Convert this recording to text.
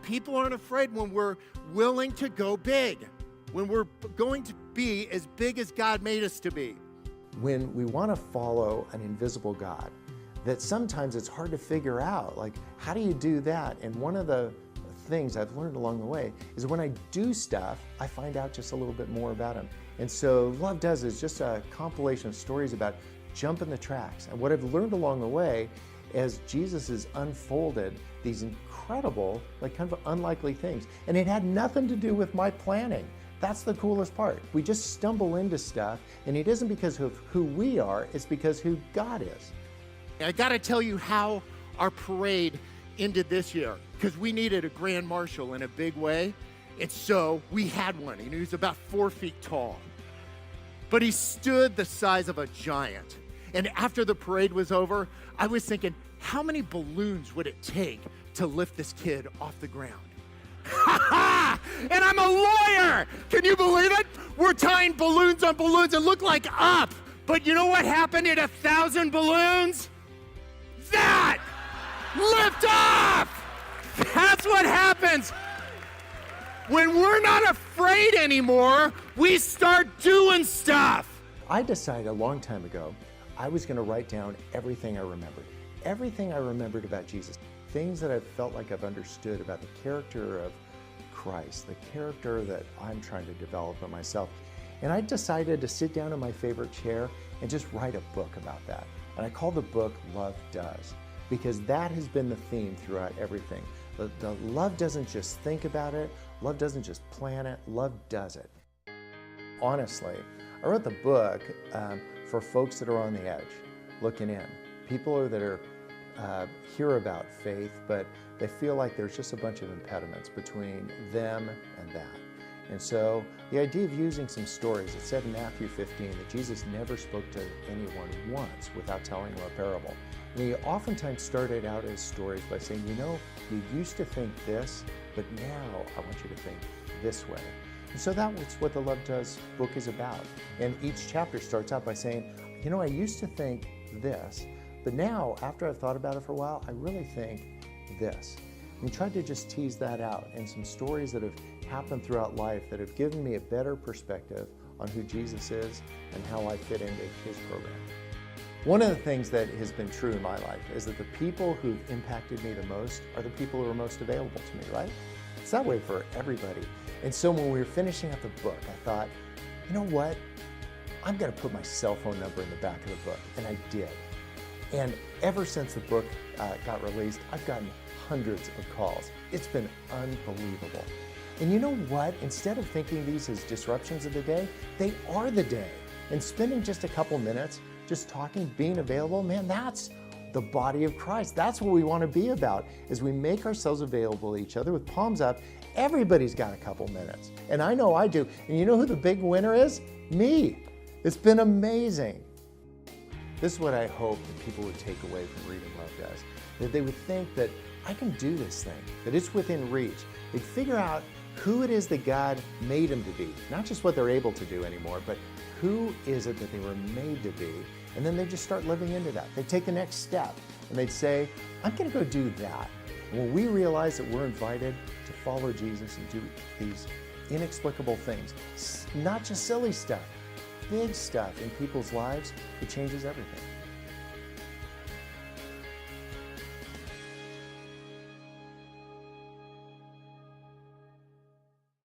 People aren't afraid when we're willing to go big, when we're going to be as big as God made us to be. When we want to follow an invisible God, that sometimes it's hard to figure out, like, how do you do that? And one of the things I've learned along the way is when I do stuff, I find out just a little bit more about him. And so Love Does is just a compilation of stories about jumping the tracks. And what I've learned along the way as Jesus has unfolded these incredible, like kind of unlikely things. And it had nothing to do with my planning. That's the coolest part. We just stumble into stuff, and it isn't because of who we are, it's because who God is. I got to tell you how our parade ended this year, because we needed a grand marshal in a big way. And so we had one, and he was about 4 feet tall. But he stood the size of a giant. And after the parade was over, I was thinking, how many balloons would it take to lift this kid off the ground? And I'm a lawyer! Can you believe it? We're tying balloons on balloons. It looked like up. But you know what happened at 1,000 balloons? That! Lift off! That's what happens. When we're not afraid anymore, we start doing stuff. I decided a long time ago I was going to write down everything I remembered. Everything I remembered about Jesus. Things that I've felt like I've understood about the character of Christ, the character that I'm trying to develop in myself. And I decided to sit down in my favorite chair and just write a book about that. And I called the book Love Does, because that has been the theme throughout everything. The love doesn't just think about it, love doesn't just plan it, love does it. Honestly, I wrote the book for folks that are on the edge, looking in. People that are hear about faith, but they feel like there's just a bunch of impediments between them and that. And so the idea of using some stories, it said in Matthew 15 that Jesus never spoke to anyone once without telling them a parable. And he oftentimes started out his stories by saying, you know, you used to think this, but now I want you to think this way. And so that's what the Love Does book is about. And each chapter starts out by saying, you know, I used to think this, but now, after I've thought about it for a while, I really think this. And we tried to just tease that out and some stories that have happened throughout life that have given me a better perspective on who Jesus is and how I fit into his program. One of the things that has been true in my life is that the people who've impacted me the most are the people who are most available to me, right? It's that way for everybody. And so when we were finishing up the book, I thought, you know what? I'm going to put my cell phone number in the back of the book, and I did. And ever since the book got released, I've gotten hundreds of calls. It's been unbelievable. And you know what? Instead of thinking these as disruptions of the day, they are the day. And spending just a couple minutes, just talking, being available, man, that's the body of Christ. That's what we want to be about, is we make ourselves available to each other with palms up. Everybody's got a couple minutes. And I know I do. And you know who the big winner is? Me. It's been amazing. This is what I hope that people would take away from reading Love Does, that they would think that I can do this thing, that it's within reach. They'd figure out who it is that God made them to be, not just what they're able to do anymore, but who is it that they were made to be, and then they just start living into that. They take the next step, and they'd say, I'm going to go do that. And when we realize that we're invited to follow Jesus and do these inexplicable things, not just silly stuff, big stuff in people's lives, it changes everything.